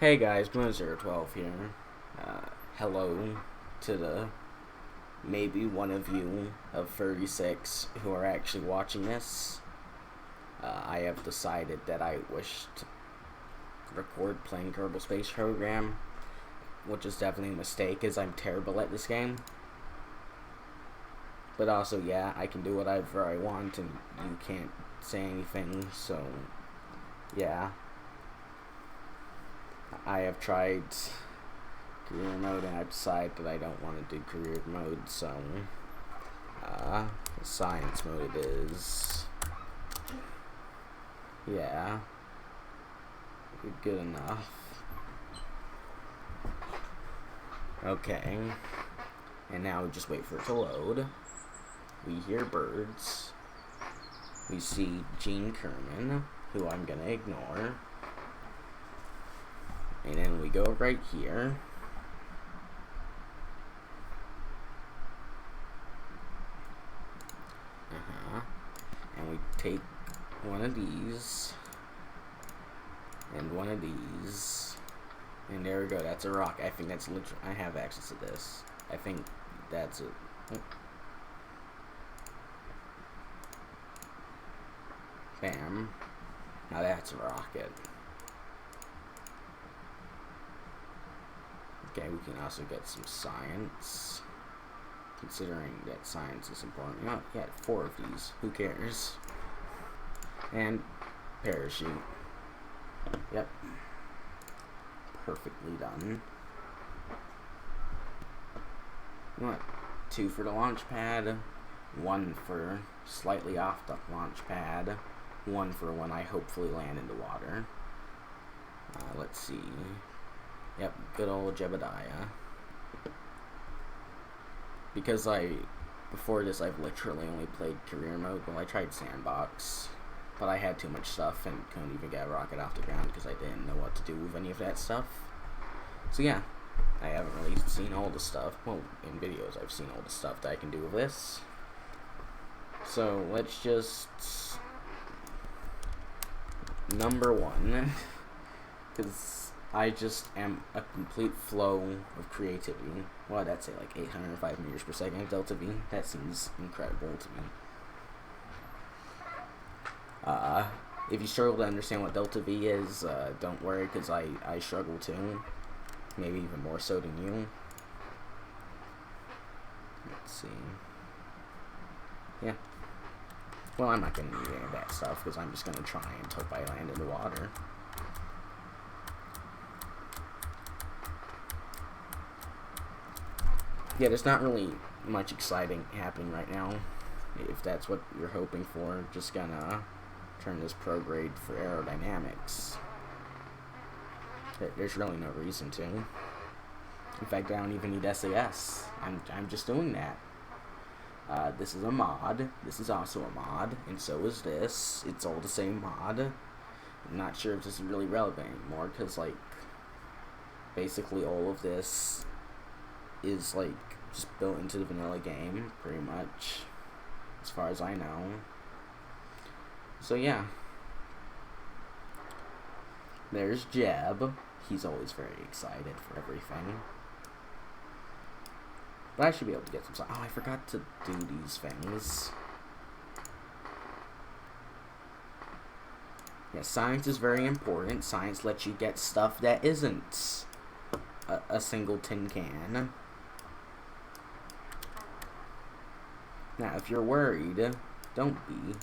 Hey guys, Blue012 here. Hello to the maybe one of you of 36 who are actually watching this. I have decided that I wish to record playing Kerbal Space Program, which is definitely a mistake as I'm terrible at this game. But also, yeah, I can do whatever I want and you can't say anything, so yeah. I have tried career mode and I've decided that I don't want to do career mode, so science mode it is. Yeah, good enough. Okay, and now we just wait for it to load. We hear birds. We see Gene Kerman, who I'm gonna ignore. And then we go right here. And we take one of these. And one of these. And there we go, that's a rock. I think that's literally, I have access to this. I think that's it. Oh. Bam. Now that's a rocket. Okay, we can also get some science, considering that science is important. Oh, yeah, 4 of these. Who cares? And parachute. Yep. Perfectly done. You know what? 2 for the launch pad. 1 for slightly off the launch pad. 1 for when I hopefully land in the water. Let's see. Yep, good old Jebediah. Because before this, I've literally only played career mode. Well, I tried sandbox, but I had too much stuff and couldn't even get a rocket off the ground because I didn't know what to do with any of that stuff. So yeah, I haven't really seen all the stuff. Well, in videos, I've seen all the stuff that I can do with this. So let's just number 1, because I just am a complete flow of creativity. What did that say, like 805 meters per second delta V? That seems incredible to me. If you struggle to understand what delta V is, don't worry, because I struggle too. Maybe even more so than you. Let's see. Yeah. Well, I'm not going to need any of that stuff, because I'm just going to try and hope I land in the water. Yeah, there's not really much exciting happening right now. If that's what you're hoping for, just gonna turn this prograde for aerodynamics. There's really no reason to. In fact, I don't even need SAS. I'm just doing that. This is a mod. This is also a mod, and so is this. It's all the same mod. I'm not sure if this is really relevant anymore, because, like, basically all of this is, like, just built into the vanilla game, pretty much, as far as I know. So yeah, there's Jeb. He's always very excited for everything. But I should be able to get some. Oh, I forgot to do these things. Yeah, science is very important. Science lets you get stuff that isn't a single tin can. Now, if you're worried, don't be,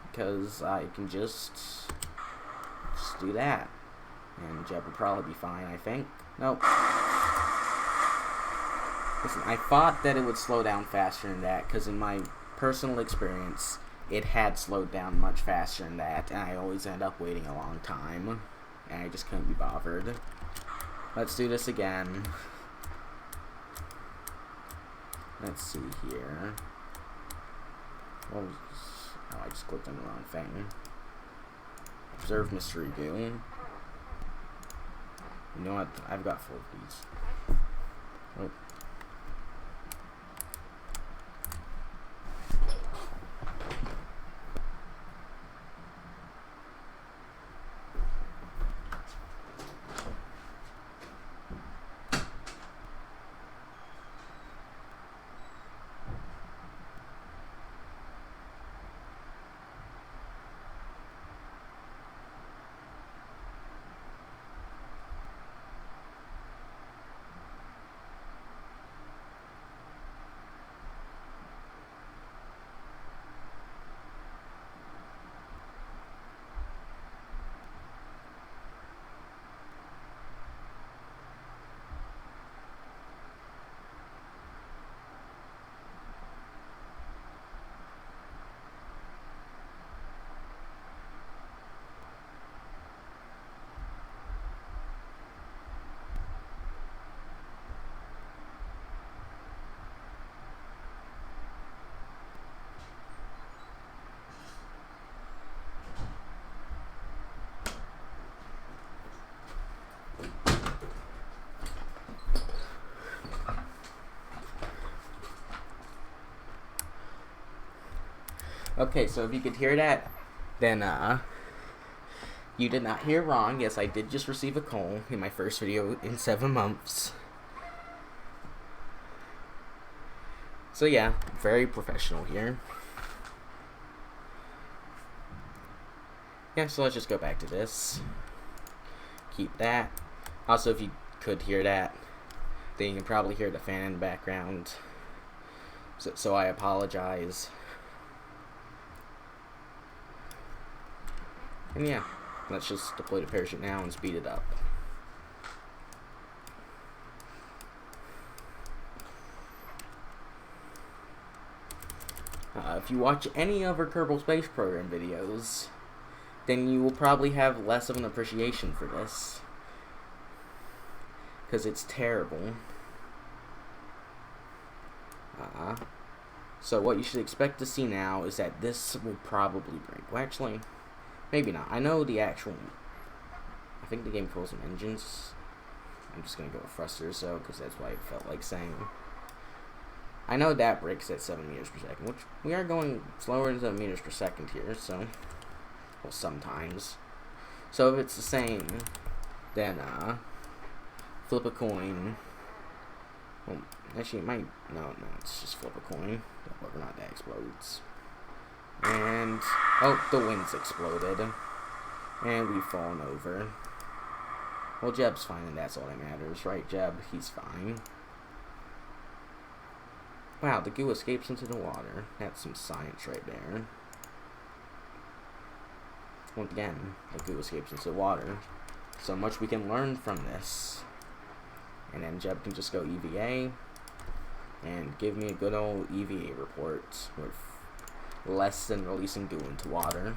because I can just do that, and Jeb will probably be fine, I think. Nope. Listen, I thought that it would slow down faster than that, because in my personal experience, it had slowed down much faster than that, and I always end up waiting a long time, and I just couldn't be bothered. Let's do this again. Let's see here. Oh, I just clicked on the wrong thing. Observe mystery goo. You know what? I've got 4 of these. Oh. Okay, so if you could hear that, then, you did not hear wrong. Yes, I did just receive a call in my first video in 7 months. So yeah, very professional here. Yeah, so let's just go back to this. Keep that. Also, if you could hear that, then you can probably hear the fan in the background. So I apologize. And yeah, let's just deploy the parachute now and speed it up. If you watch any of our Kerbal Space Program videos, then you will probably have less of an appreciation for this. Because it's terrible. So what you should expect to see now is that this will probably break. Well, actually, maybe not. I know the actual... I think the game controls some engines. I'm just going to go with thrusters, though, because that's what I felt like saying. I know that breaks at 7 meters per second, which we are going slower than 7 meters per second here, so... Well, sometimes. So if it's the same, then, flip a coin. Well, actually, it might... No, it's just flip a coin. Whether or not that explodes. And... Oh, the wind's exploded. And we've fallen over. Well, Jeb's fine, and that's all that matters. Right, Jeb? He's fine. Wow, the goo escapes into the water. That's some science right there. Once again, the goo escapes into the water. So much we can learn from this. And then Jeb can just go EVA and give me a good old EVA report with less than releasing goo into water.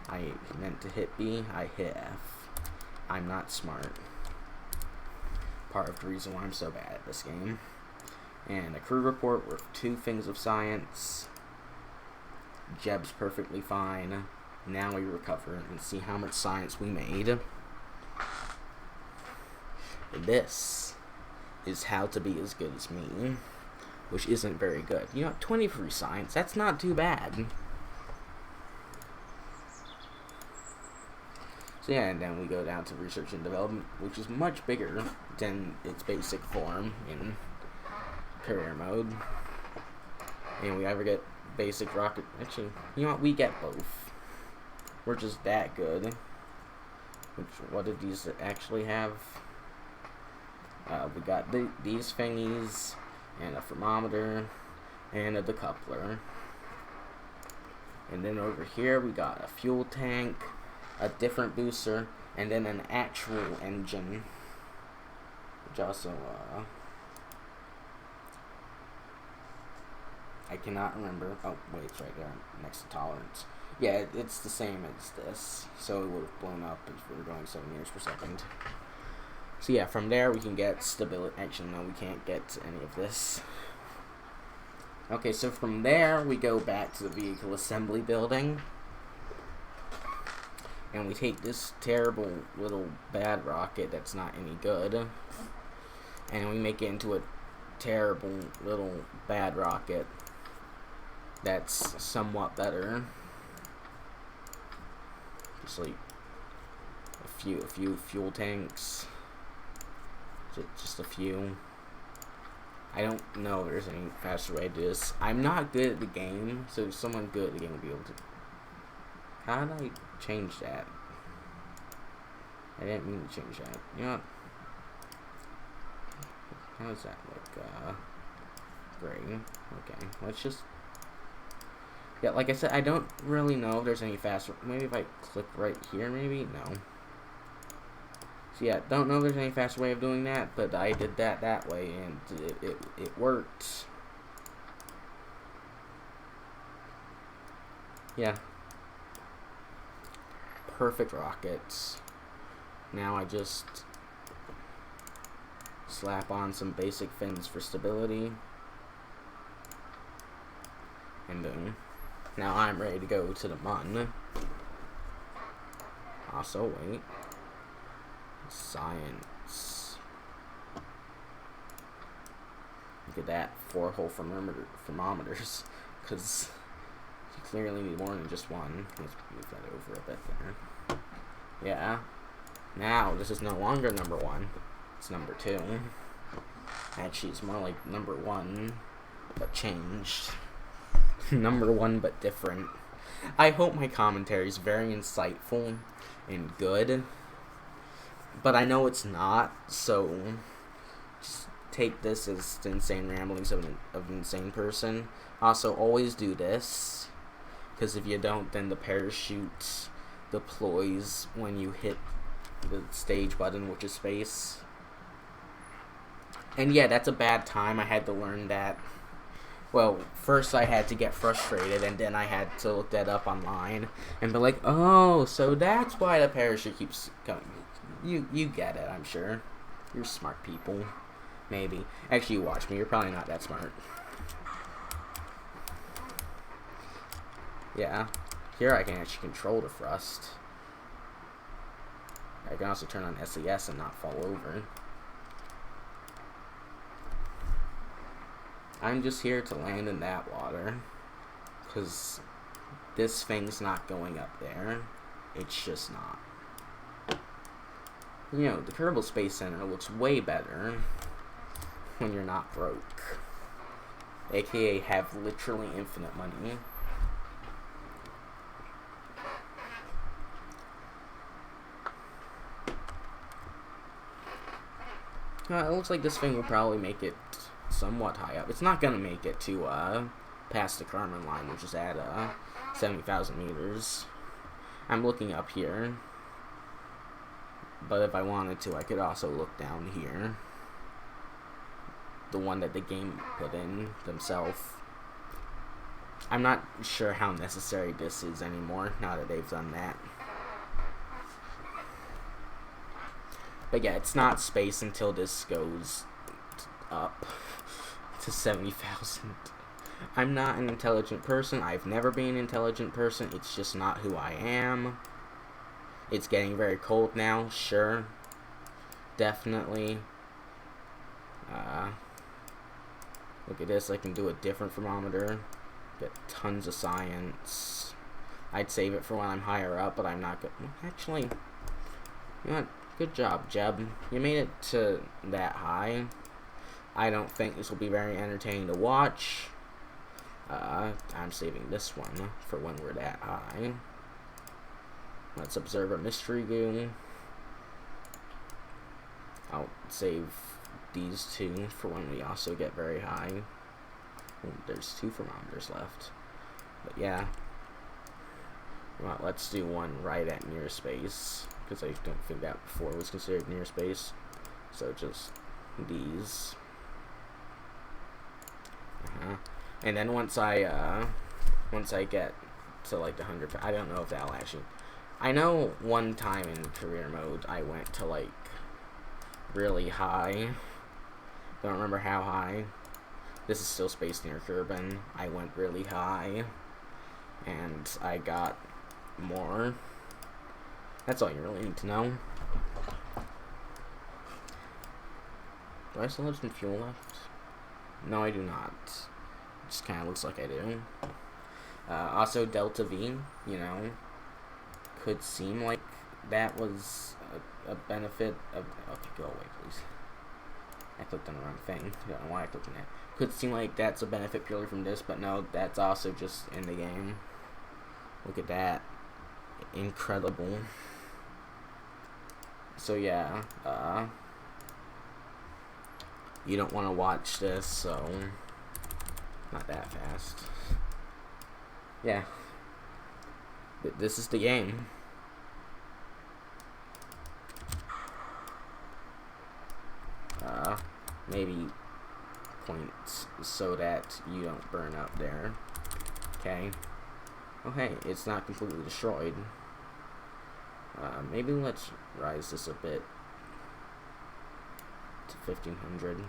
I meant to hit B, I hit F. I'm not smart. Part of the reason why I'm so bad at this game. And a crew report with 2 things of science. Jeb's perfectly fine. Now we recover and see how much science we made. This is how to be as good as me, which isn't very good. You know, 20 for science, that's not too bad. So yeah, and then we go down to research and development, which is much bigger than its basic form in career mode. And we either get basic rocket... Actually, you know what? We get both. We're just that good. Which, what did these actually have? We got these thingies, and a thermometer, and a decoupler. And then over here we got a fuel tank, a different booster, and then an actual engine. Which also, I cannot remember. Oh, wait, it's right there next to tolerance. Yeah, it's the same as this. So it would have blown up if we were going 7 meters per second. So yeah, from there we can get stability. Actually, no, we can't get any of this. Okay, so from there we go back to the vehicle assembly building. And we take this terrible little bad rocket that's not any good. And we make it into a terrible little bad rocket that's somewhat better. Just like a few fuel tanks. Just a few. I don't know if there's any faster way to do this. I'm not good at the game, so someone good at the game will be able to. How did I change that? I didn't mean to change that. You know what? How does that look? Gray. Okay, let's just... Yeah, like I said, I don't really know if there's any faster... Maybe if I click right here, maybe? No. So yeah, don't know if there's any faster way of doing that, but I did that way, and it worked. Yeah. Perfect rockets. Now I just slap on some basic fins for stability. And boom. Now I'm ready to go to the mun. Also, wait. Science. Look at that. 4 whole thermometers. Because you clearly need more than just one. Let's move that over a bit there. Yeah. Now, this is no longer number 1. It's number 2. Actually, it's more like number 1, but changed. Number 1, but different. I hope my commentary is very insightful and good, but I know it's not, so just take this as the insane ramblings of an insane person. Also, always do this, because if you don't, then the parachute deploys when you hit the stage button, which is space. And yeah, that's a bad time. I had to learn that. Well, first I had to get frustrated, and then I had to look that up online and be like, oh, so that's why the parachute keeps coming. You get it, I'm sure. You're smart people. Maybe. Actually, you watch me. You're probably not that smart. Yeah. Here I can actually control the thrust. I can also turn on SES and not fall over. I'm just here to land in that water, because this thing's not going up there. It's just not. You know, the Kerbal Space Center looks way better when you're not broke. AKA have literally infinite money. It looks like this thing will probably make it somewhat high up. It's not gonna make it to past the Kármán line, which is at 70,000 meters. I'm looking up here, but if I wanted to, I could also look down here, the one that the game put in themselves. I'm not sure how necessary this is anymore now that they've done that. But yeah, it's not space until this goes up to 70,000. I'm not an intelligent person. I've never been an intelligent person. It's just not who I am. It's getting very cold now. Sure. Definitely. Look at this. I can do a different thermometer. Get tons of science. I'd save it for when I'm higher up, but I'm not good. Actually, you know what? Good job, Jeb. You made it to that high. I don't think this will be very entertaining to watch. I'm saving this one for when we're that high. Let's observe a mystery goo. I'll save these two for when we also get very high. Oh, there's 2 thermometers left. But yeah. Well, let's do one right at near space, because I don't think that before was considered near space. So just these. And then once I get to like the 100, I don't know if that'll actually. I know one time in career mode I went to like really high. Don't remember how high. This is still space near Kerbin. I went really high, and I got more. That's all you really need to know. Do I still have some fuel left? No, I do not. It just kind of looks like I do. Also, Delta V, you know, could seem like that was a benefit of. Okay, go away, please. I clicked on the wrong thing. I don't know why I clicked on that. Could seem like that's a benefit purely from this, but no, that's also just in the game. Look at that. Incredible. So yeah, you don't want to watch this, so not that fast. Yeah. This is the game. Maybe points so that you don't burn up there. Okay. Oh hey, it's not completely destroyed. Maybe let's rise this a bit to 1500.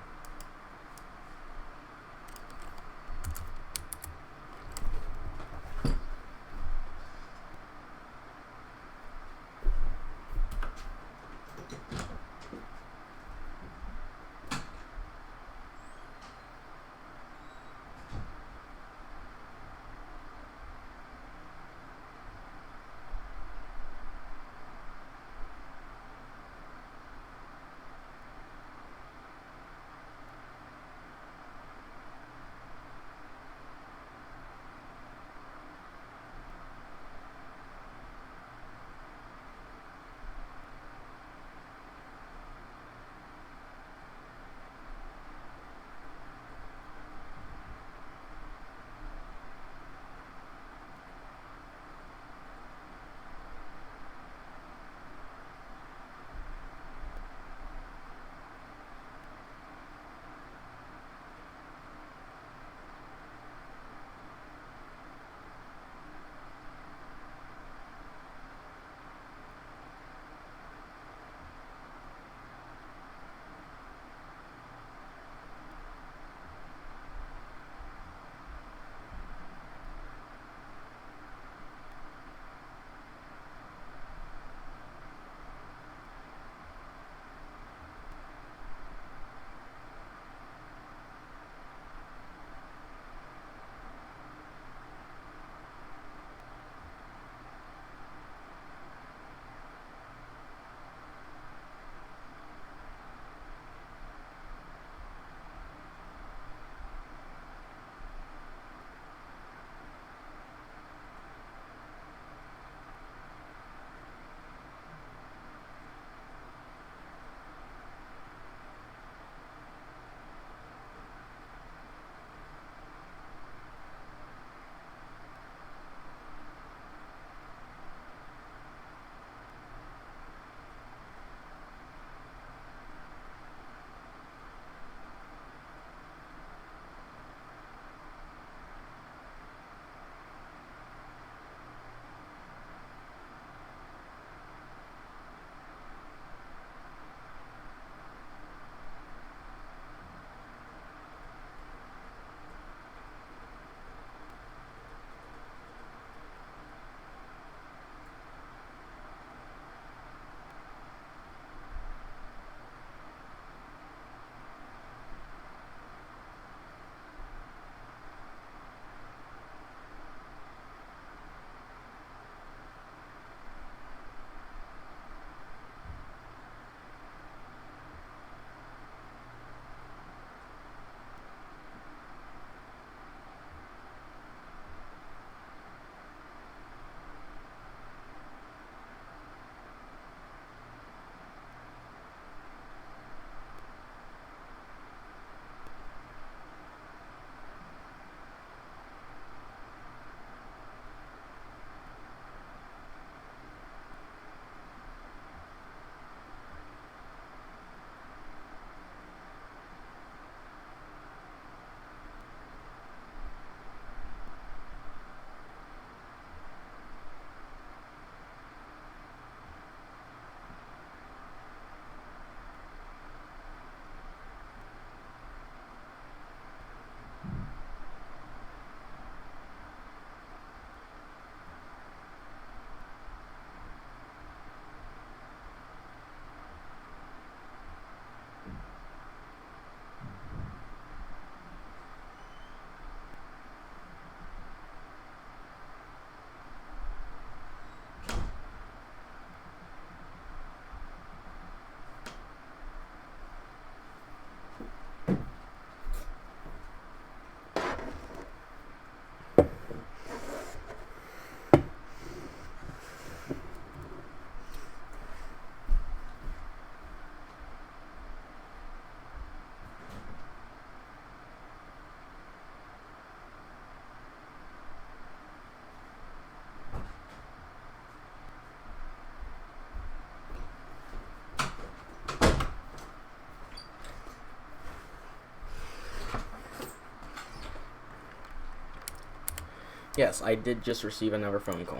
Yes, I did just receive another phone call.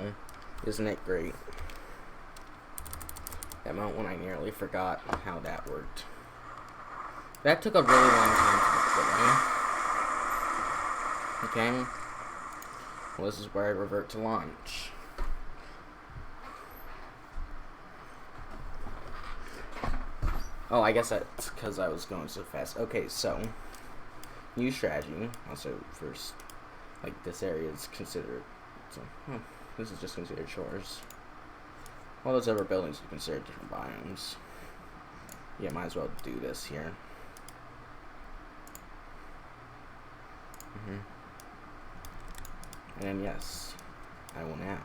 Isn't it great? That moment when I nearly forgot how that worked. That took a really long time to play. Okay? Well, this is where I revert to launch. Oh, I guess that's because I was going so fast. Okay, so new strategy. Also, first, like, this area is considered. So, this is just considered shores. All those other buildings are considered different biomes. Yeah, might as well do this here. And then, yes, I will now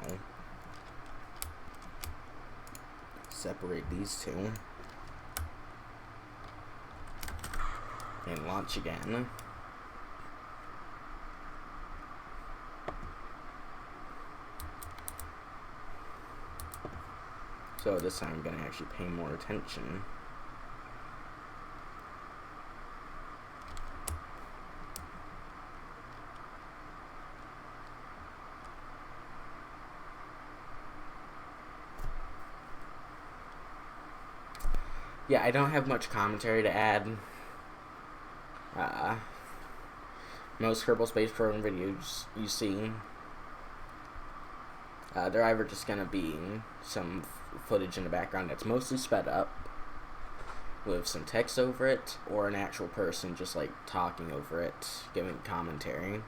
separate these two and launch again. So this time I'm going to actually pay more attention. Yeah, I don't have much commentary to add. Most Kerbal Space Program videos you see, they're either just going to be some footage in the background that's mostly sped up with some text over it, or an actual person just like talking over it, giving commentary.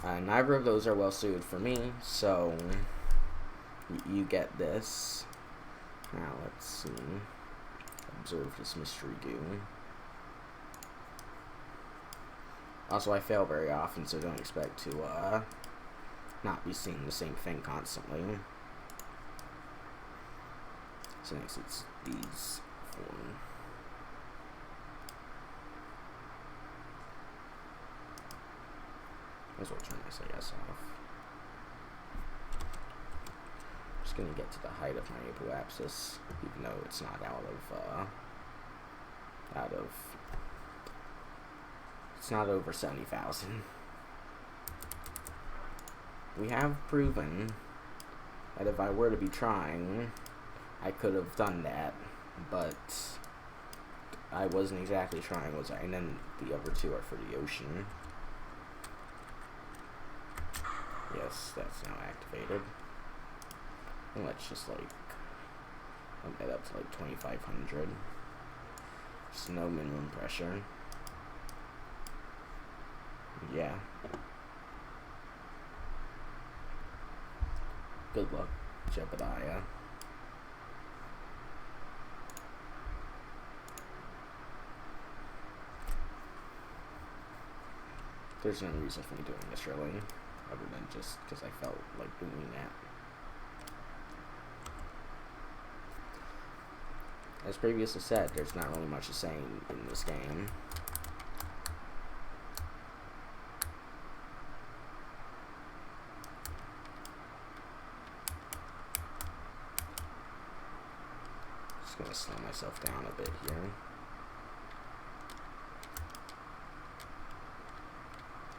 Neither of those are well suited for me, so you get this. Now let's see. Observe this mystery goo. Also, I fail very often, so don't expect to not be seeing the same thing constantly. So next it's these four. Might as well turn my SAS off. Just gonna get to the height of my apoapsis, even though it's not it's not over 70,000. We have proven that if I were to be trying, I could have done that, but I wasn't exactly trying, was I? And then the other two are for the ocean. Yes, that's now activated. And let's just like bump that up to like 2,500. Just no minimum pressure. Yeah. Good luck, Jebediah. There's no reason for me doing this really, other than just because I felt like doing that. As previously said, there's not really much to say in this game. Just gonna slow myself down a bit here.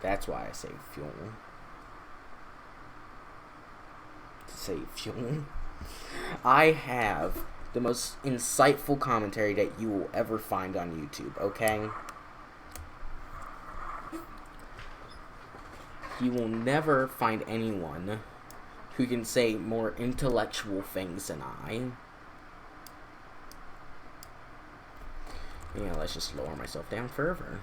That's why I save fuel. To save fuel. I have the most insightful commentary that you will ever find on YouTube, okay? You will never find anyone who can say more intellectual things than I. Yeah, let's just lower myself down further.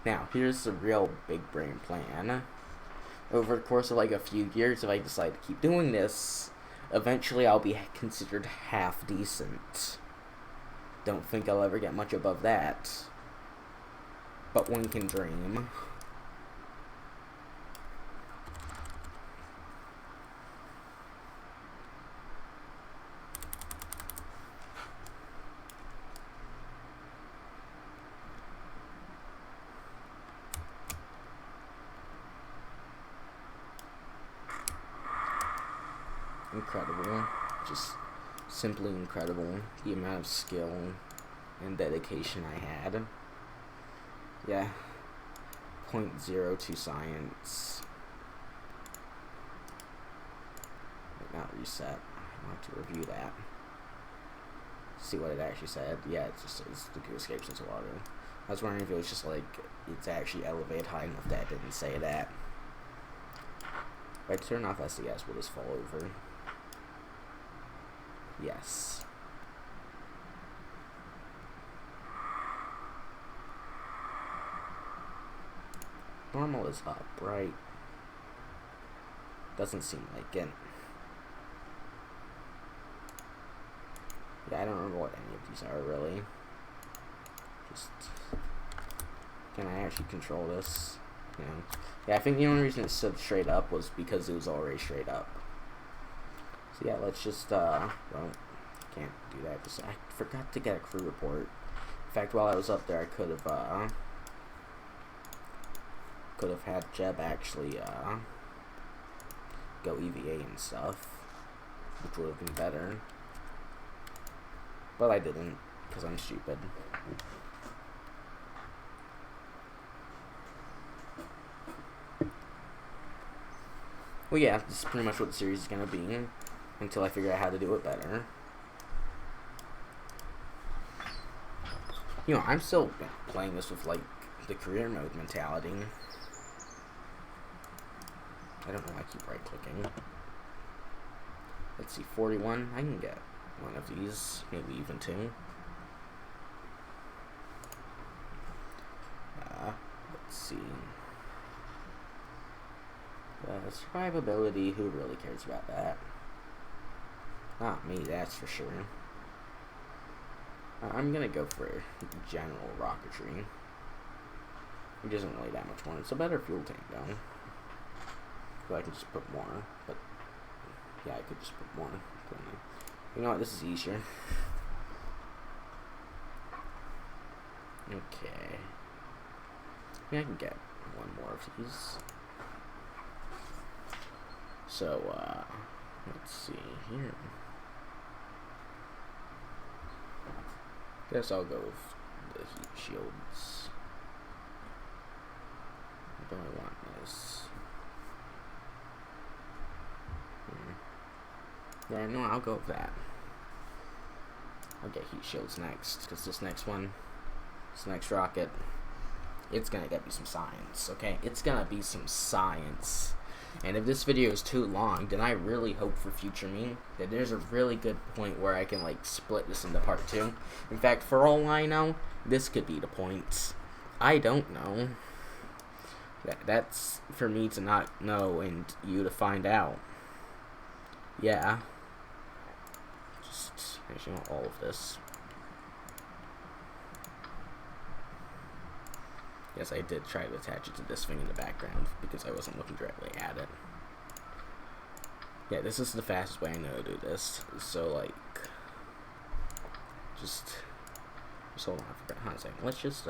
Now, here's the real big brain plan. Over the course of like a few years, if I decide to keep doing this, eventually I'll be considered half decent. Don't think I'll ever get much above that. But one can dream. Incredible. Just simply incredible. The amount of skill and dedication I had. Yeah. 0.02 science. Wait, not reset. I want to review that. See what it actually said. Yeah, it just says the goo escapes into water. I was wondering if it was just like it's actually elevated high enough that it didn't say that. If I turn off SES, will this fall over? Yes. Normal is up, right? Doesn't seem like it. Yeah, I don't remember what any of these are really. Just, can I actually control this? You know? Yeah, I think the only reason it stood straight up was because it was already straight up. So yeah, let's just, well, can't do that because I forgot to get a crew report. In fact, while I was up there, I could have had Jeb actually, go EVA and stuff, which would have been better. But I didn't, because I'm stupid. Well, yeah, this is pretty much what the series is going to be, until I figure out how to do it better. You know, I'm still playing this with, like, the career mode mentality. I don't know why I keep right-clicking. Let's see, 41. I can get one of these, maybe even two. Let's see. Survivability, who really cares about that? Not me, that's for sure. I'm gonna go for general rocketry, which isn't really that much more. It's a better fuel tank though. So I can just put more, but yeah, I could just put more. You know what, this is easier. Okay. Yeah, I can get one more of these. So, let's see here. Guess I'll go with the heat shields. Do I want this? Yeah, no, I'll go with that. I'll get heat shields next, because this next rocket, it's gonna get me some science, okay? It's gonna be some science. And if this video is too long, then I really hope for future me that there's a really good point where I can, like, split this into part 2. In fact, for all I know, this could be the point. I don't know. That's for me to not know and you to find out. Yeah. Just, actually, want all of this. Yes, I did try to attach it to this thing in the background because I wasn't looking directly at it. Yeah, this is the fastest way I know to do this. So, like, just hold on, I forgot. Hold on a second. Let's just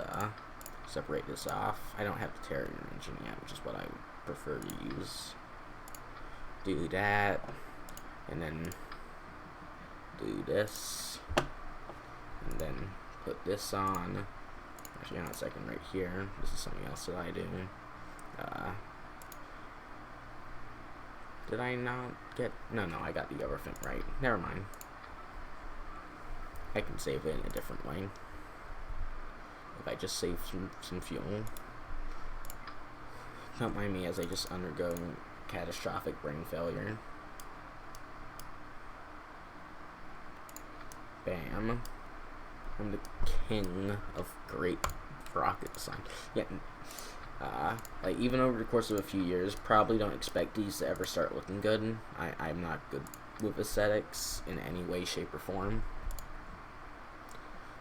separate this off. I don't have the Terrier engine yet, which is what I would prefer to use. Do that, and then do this, and then put this on. Actually, hang on a second, right here. This is something else that I do. Did I not get... No, I got the other thing right. Never mind. I can save it in a different way. If I just save some fuel. Don't mind me as I just undergo catastrophic brain failure. Bam. I'm the king of great rocket design. Yeah, like, even over the course of a few years, probably don't expect these to ever start looking good. I'm not good with aesthetics in any way, shape, or form.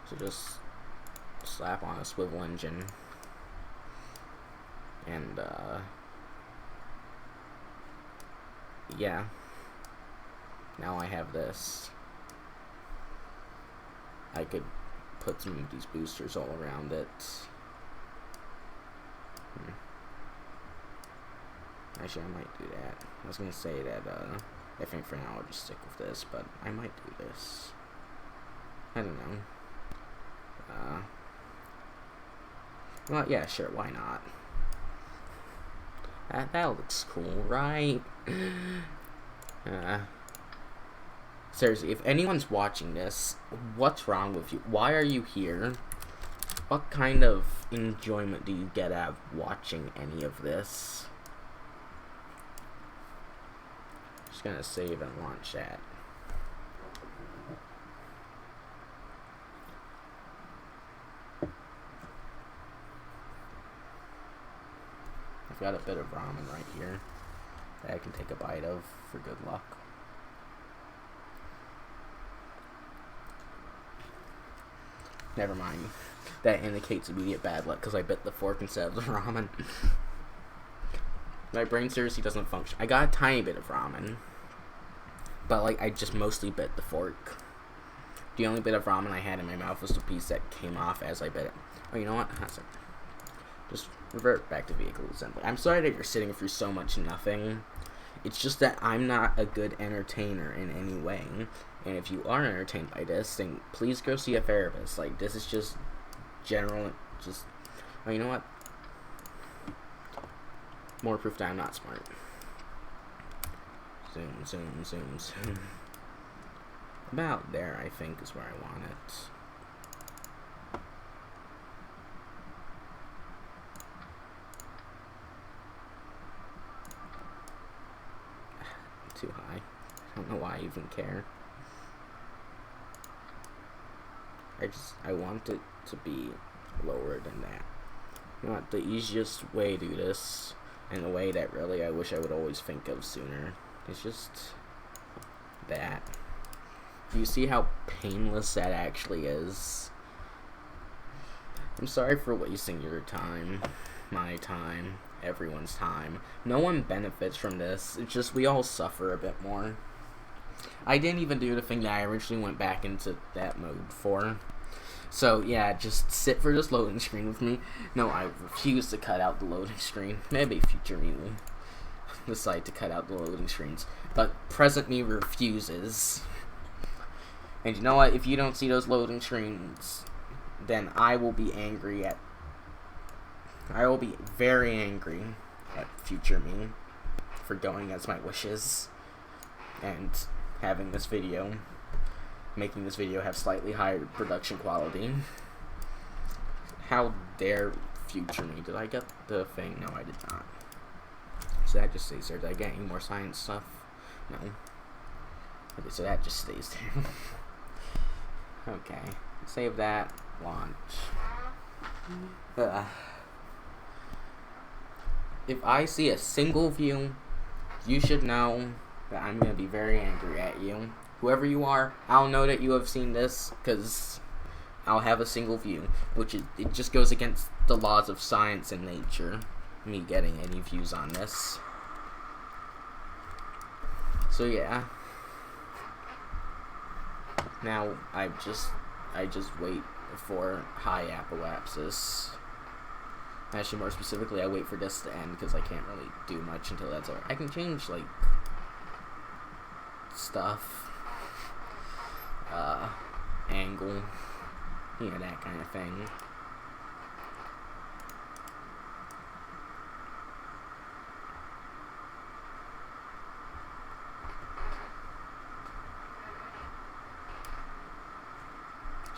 So just slap on a swivel engine. And, yeah. Now I have this. I could put some of these boosters all around it. Actually, I might do that. I was gonna say that, I think for now I'll just stick with this, but I might do this. I don't know. Well, yeah, sure, why not? That looks cool, right? Seriously, if anyone's watching this, what's wrong with you? Why are you here? What kind of enjoyment do you get out of watching any of this? Just gonna save and launch that. I've got a bit of ramen right here that I can take a bite of for good luck. Never mind. That indicates immediate bad luck because I bit the fork instead of the ramen. My brain seriously doesn't function. I got a tiny bit of ramen, but like I just mostly bit the fork. The only bit of ramen I had in my mouth was the piece that came off as I bit it. Oh, you know what? Just revert back to vehicle assembly. I'm sorry that you're sitting through so much nothing. It's just that I'm not a good entertainer in any way. And if you are entertained by this, then please go see a therapist. Like, this is just general, just... Oh, you know what? More proof that I'm not smart. Zoom, zoom, zoom, zoom. About there, I think, is where I want it. Too high. I don't know why I even care. I want it to be lower than that. You know what, the easiest way to do this, and the way that really I wish I would always think of sooner, is just that. Do you see how painless that actually is? I'm sorry for wasting your time, my time, everyone's time. No one benefits from this. It's just we all suffer a bit more. I didn't even do the thing that I originally went back into that mode for. So yeah, just sit for this loading screen with me. No, I refuse to cut out the loading screen. Maybe future me will decide to cut out the loading screens, but present me refuses. And you know what? If you don't see those loading screens, then I will be angry at... I will be very angry at future me for going against my wishes and having this video, making this video have slightly higher production quality. How dare future me? Did I get the thing? No, I did not. So that just stays there. Did I get any more science stuff? No. Okay, so that just stays there. Okay, save that, launch. If I see a single view, you should know that I'm going to be very angry at you. Whoever you are, I'll know that you have seen this, because I'll have a single view, which it just goes against the laws of science and nature, me getting any views on this. So yeah. Now, I just wait for high apoapsis. Actually, more specifically, I wait for this to end, because I can't really do much until that's over. I can change, like, stuff. Angle. You know, that kind of thing.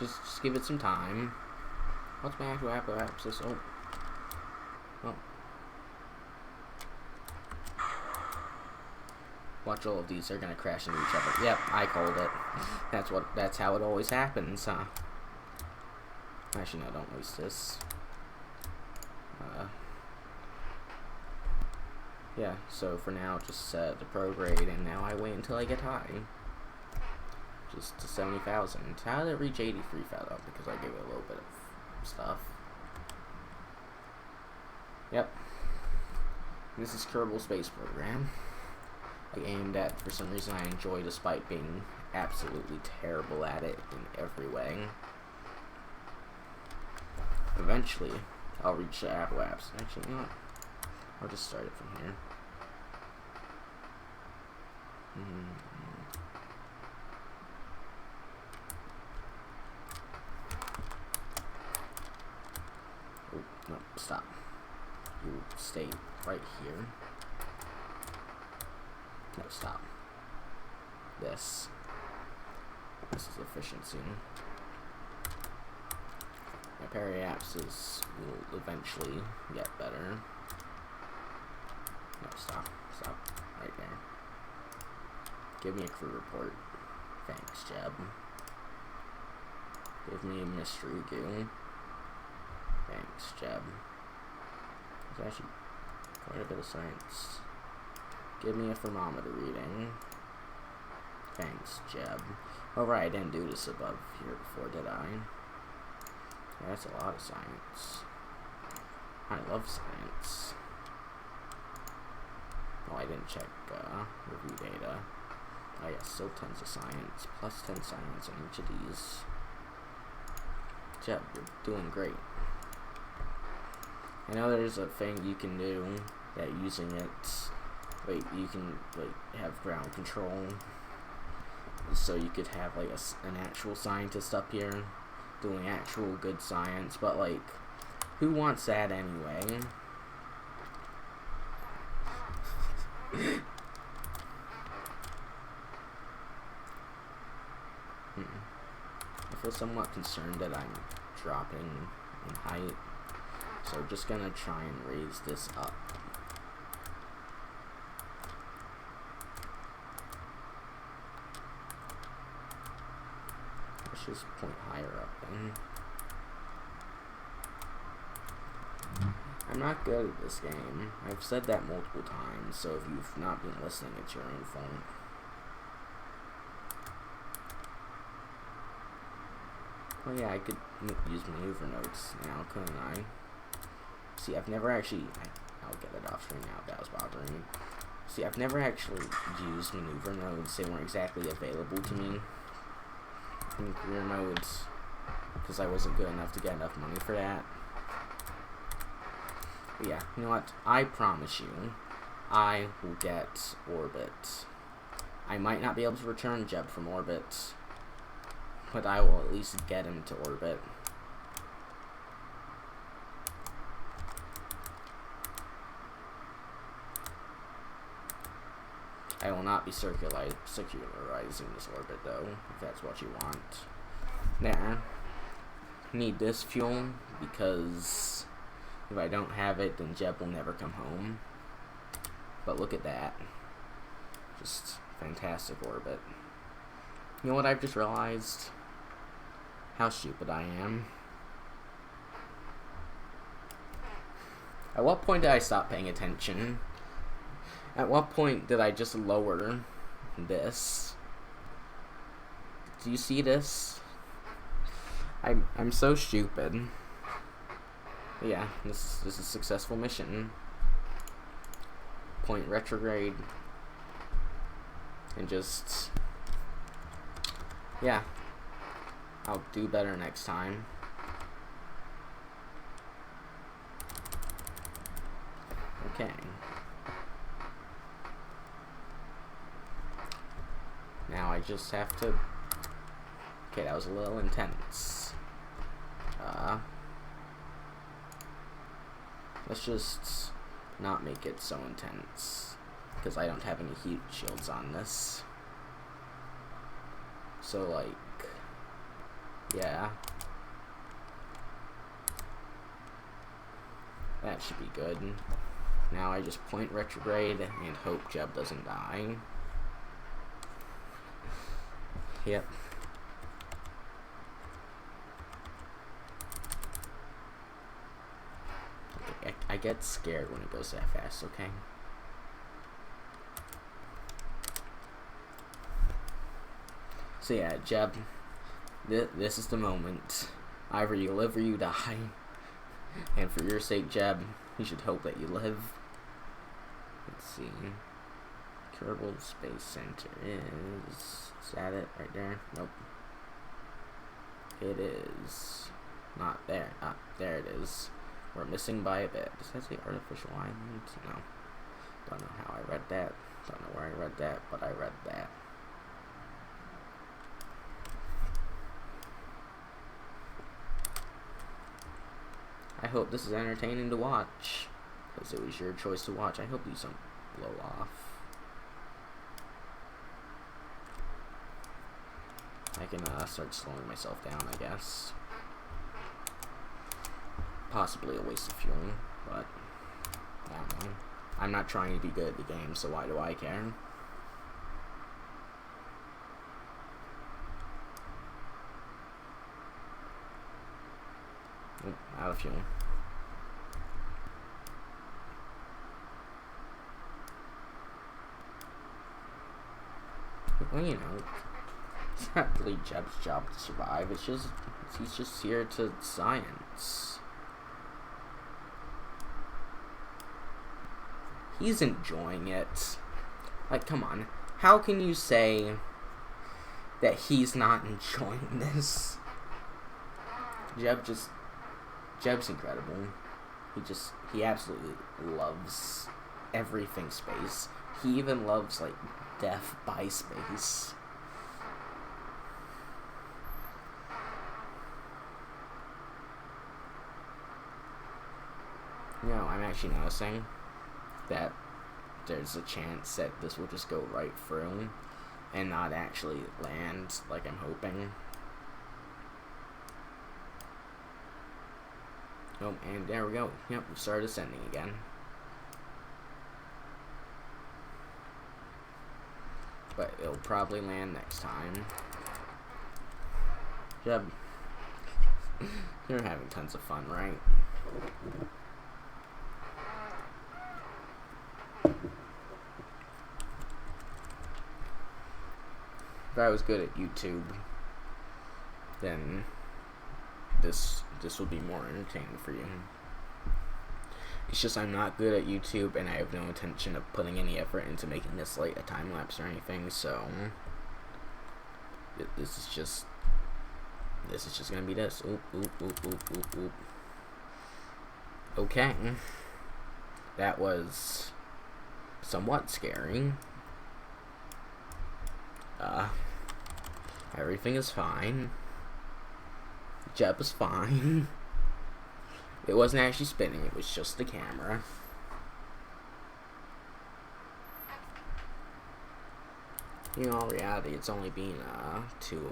Just give it some time. What's my actual apoapsis? Oh. Watch all of these, they're gonna crash into each other. Yep, I called it. That's how it always happens, huh? Actually, no, don't waste this. Yeah, so for now, just set the prograde, and now I wait until I get high. Just to 70,000. How did it reach 83,000? Because I gave it a little bit of stuff. Yep. This is Kerbal Space Program. A game that, for some reason, I enjoy despite being absolutely terrible at it in every way. Eventually, I'll reach the apoapsis. Actually, you know what? I'll just start it from here. Oh, no, stop. You stay right here. No, stop. This is efficiency. My periapsis will eventually get better. No, stop. Right there. Give me a crew report. Thanks, Jeb. Give me a mystery goo. Thanks, Jeb. There's actually quite a bit of science. Give me a thermometer reading. Thanks, Jeb. Oh right, I didn't do this above here before, did I? Yeah, that's a lot of science. I love science. Oh, I didn't check review data. Oh yeah, still tons of science. Plus 10 science on each of these. Jeb, you're doing great. I know there's a thing you can do that using it, like you can like have ground control, so you could have like an actual scientist up here doing actual good science, but like, who wants that anyway? I feel somewhat concerned that I'm dropping in height, so we're just gonna try and raise this up. Let's just point higher up then. I'm not good at this game. I've said that multiple times, so if you've not been listening, it's your own fault. Oh yeah, I could use maneuver notes now, couldn't I? See, I've never actually... I'll get it off screen now if that was bothering me. See, I've never actually used maneuver nodes. They weren't exactly available to me in career modes, because I wasn't good enough to get enough money for that. But yeah, you know what? I promise you, I will get orbit. I might not be able to return Jeb from orbit, but I will at least get him to orbit. I will not be circularizing this orbit though, if that's what you want. There. Need this fuel, because if I don't have it, then Jeb will never come home. But look at that. Just fantastic orbit. You know what I've just realized? How stupid I am. At what point did I stop paying attention? At what point did I just lower this? Do you see this? I'm so stupid. But yeah, this is a successful mission. Point retrograde. And just... yeah. I'll do better next time. Okay. Now I just have to... okay, that was a little intense. Let's just not make it so intense, because I don't have any heat shields on this. So, like, yeah. That should be good. Now I just point retrograde and hope Jeb doesn't die. Yep. Okay, I get scared when it goes that fast, okay? So yeah, Jeb, this is the moment. Either you live or you die. And for your sake, Jeb, you should hope that you live. Let's see. Kerbal Space Center is that it right there? Nope. It is not there. Ah, there it is. We're missing by a bit. Does that say artificial island? No. Don't know how I read that. Don't know where I read that, but I read that. I hope this is entertaining to watch, because it was your choice to watch. I hope these don't blow off. I can start slowing myself down, I guess. Possibly a waste of fuel, but I don't know. I'm not trying to be good at the game, so why do I care? Oh, out of fuel. Well, you know, it's not really Jeb's job to survive. It's just, he's just here to science. He's enjoying it. Like, come on. How can you say that he's not enjoying this? Jeb's incredible. He absolutely loves everything space. He even loves, like, death by space. You know, I'm actually noticing that there's a chance that this will just go right through and not actually land like I'm hoping. Oh, and there we go. Yep, we started ascending again. But it'll probably land next time. Jeb, you're having tons of fun, right? If I was good at YouTube, then this will be more entertaining for you. It's just I'm not good at YouTube, and I have no intention of putting any effort into making this like a time lapse or anything. So this is just gonna be this. Oop, oop, oop, oop, oop, oop. Okay, that was somewhat scary. Everything is fine. Jeb is fine. It wasn't actually spinning, it was just the camera. In all reality, it's only been 2.5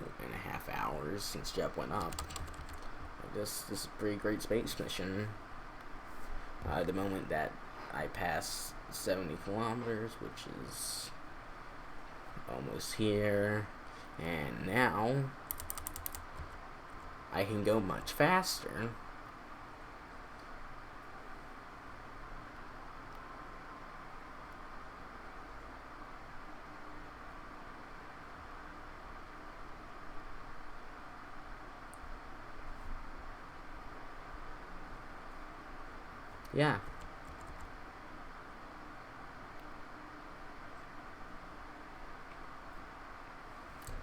hours since Jeb went up. This is a pretty great space mission. The moment that I pass 70 kilometers, which is almost here, and now I can go much faster. Yeah.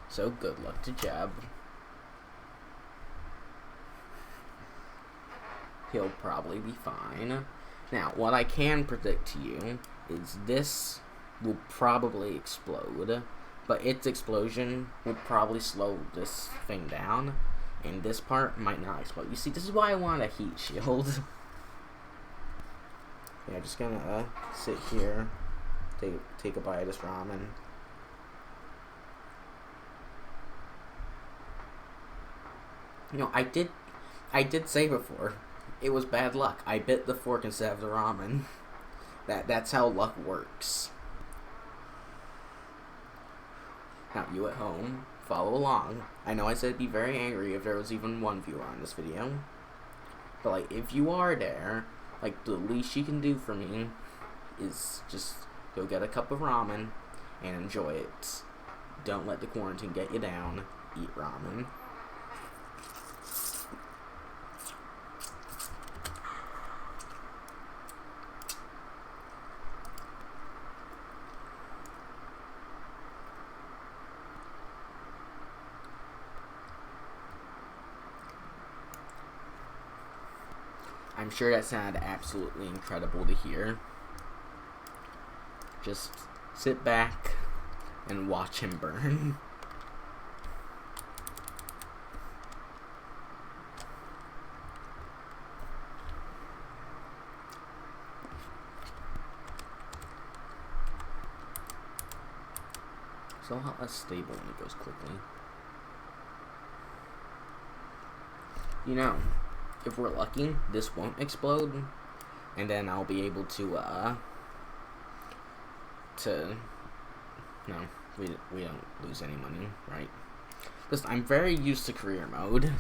So good luck to Jeb. He'll probably be fine. Now, what I can predict to you is this will probably explode, but its explosion will probably slow this thing down, and this part might not explode. You see, this is why I want a heat shield. Yeah, just gonna sit here, take a bite of this ramen. You know, I did say before, it was bad luck. I bit the fork instead of the ramen. That's how luck works. Now, you at home, follow along. I know I said be very angry if there was even one viewer on this video. But, like, if you are there, like, the least you can do for me is just go get a cup of ramen and enjoy it. Don't let the quarantine get you down. Eat ramen. I'm sure that sounded absolutely incredible to hear. Just sit back and watch him burn. It's a lot less stable when it goes quickly. You know, if we're lucky, this won't explode, and then I'll be able to, no, we don't lose any money, right? Because I'm very used to career mode.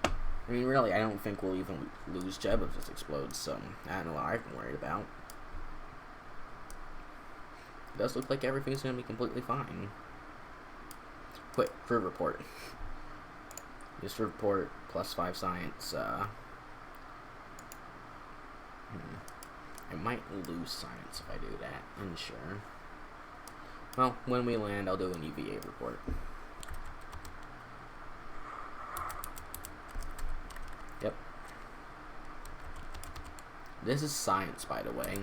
I mean, really, I don't think we'll even lose Jeb if this explodes, so I don't know what I'm worried about. It does look like everything's going to be completely fine. Quick, crew report. This report, +5 science, I might lose science if I do that, unsure. Well, when we land, I'll do an EVA report. Yep. This is science, by the way.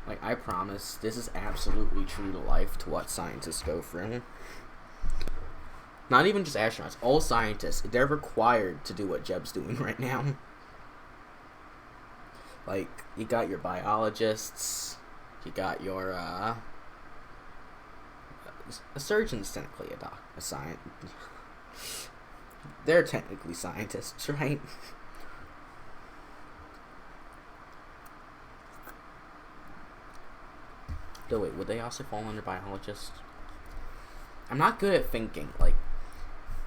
Like, I promise, this is absolutely true to life to what scientists go through. Not even just astronauts, all scientists, they're required to do what Jeb's doing right now. Like, you got your biologists, you got your, a surgeon's technically a scientist. They're technically scientists, right? Though wait, would they also fall under biologists? I'm not good at thinking. Like,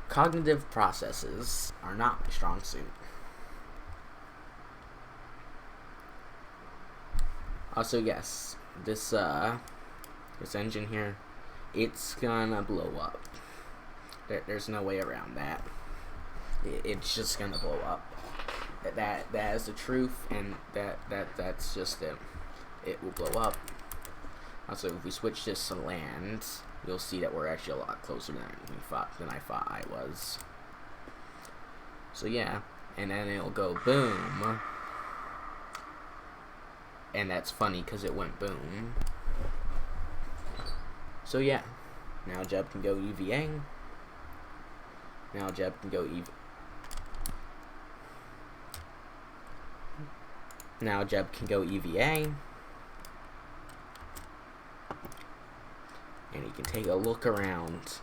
cognitive processes are not my strong suit. Also, yes, this engine here, it's gonna blow up. There's no way around that. It's just gonna blow up. That is the truth, and that's just it. It will blow up. Also, if we switch this to land, you'll see that we're actually a lot closer than I thought I was. So yeah, and then it'll go boom. And that's funny because it went boom. So yeah, now Jeb can go EVA. Now Jeb can go Now Jeb can go EVA. And he can take a look around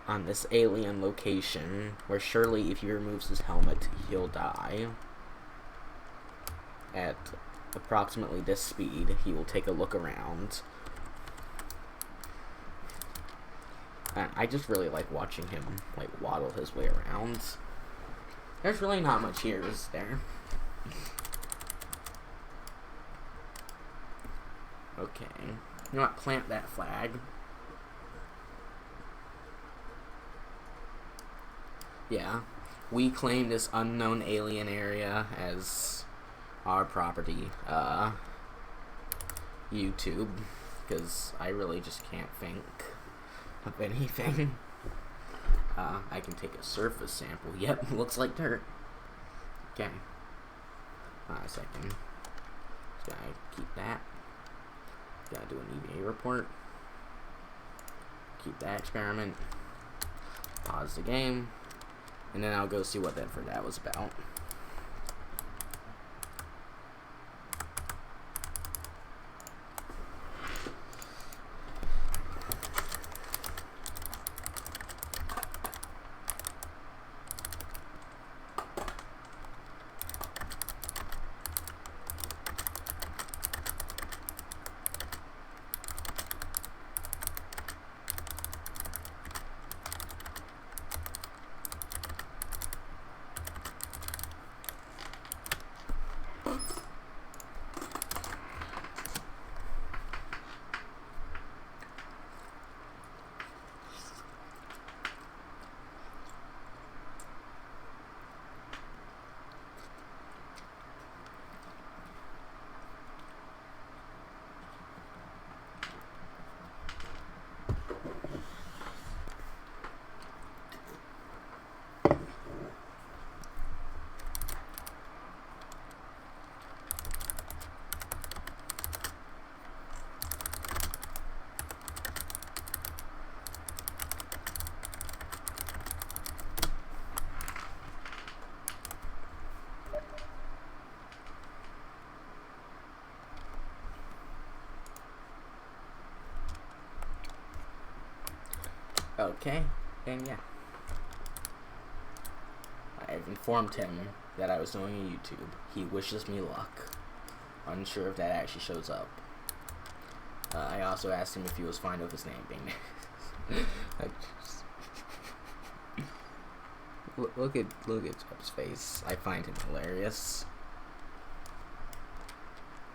on this alien location where surely if he removes his helmet, he'll die. At approximately this speed, he will take a look around. And I just really like watching him, like, waddle his way around. There's really not much here, is there? Okay. You know what? Plant that flag. Yeah. We claim this unknown alien area as our property. YouTube. Because I really just can't think of anything. I can take a surface sample. Yep, looks like dirt. Okay. A second. Just gotta keep that. Gotta do an EVA report. Keep that experiment. Pause the game. And then I'll go see what that was about. Okay, and yeah. I've informed him that I was doing a YouTube. He wishes me luck. Unsure if that actually shows up. I also asked him if he was fine with his name being look at Jeb's face. I find him hilarious.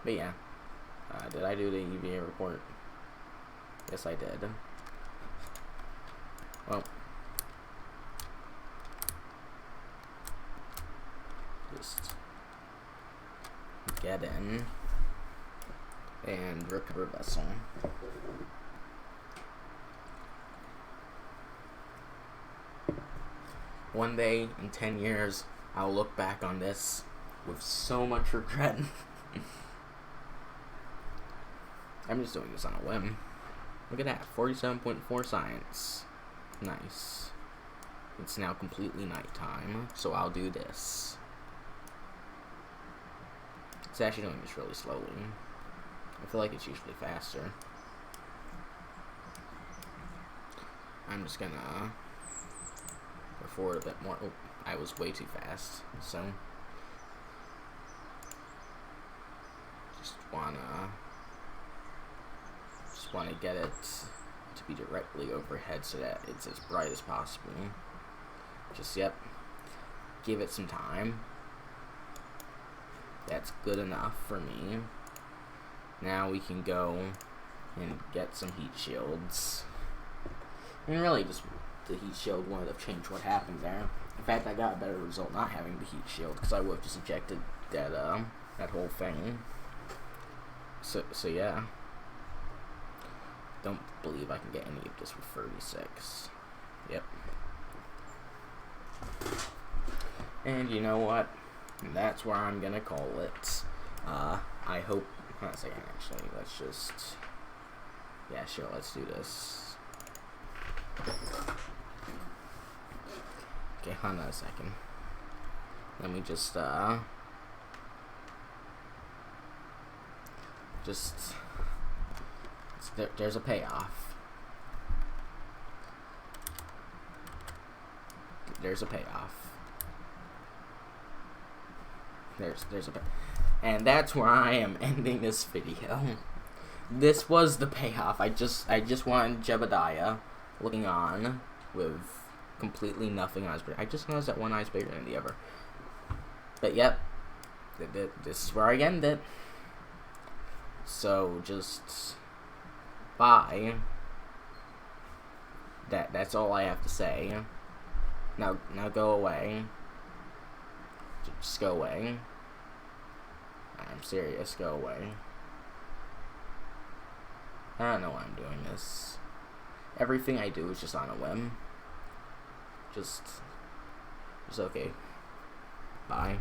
But yeah. Did I do the EVA report? Yes, I did. Well, just get in and recover vessel. One day in 10 years, I'll look back on this with so much regret. I'm just doing this on a whim. Look at that, 47.4 science. Nice. It's now completely nighttime, so I'll do this. It's actually doing this really slowly. I feel like it's usually faster. I'm just gonna go forward a bit more. Oh, I was way too fast, so just wanna get it to be directly overhead so that it's as bright as possible. Just, yep, give it some time. That's good enough for me. Now we can go and get some heat shields. And really, just the heat shield wouldn't have changed what happened there. In fact, I got a better result not having the heat shield, because I would have just ejected that that whole thing. So yeah. Don't believe I can get any of this with 36. Yep. And you know what? That's where I'm gonna call it. I hope. Hold on a second, actually. Let's just. Yeah, sure, let's do this. Okay, hold on a second. Let me just, there's a payoff. There's a payoff. There's a payoff. And that's where I am ending this video. This was the payoff. I just wanted Jebediah looking on with completely nothing on his brain. I just noticed that one eye's bigger than the other. But yep, this is where I end it. So just bye. That's all I have to say. Now go away. Just go away. I'm serious. Go away. I don't know why I'm doing this. Everything I do is just on a whim. Just okay. Bye.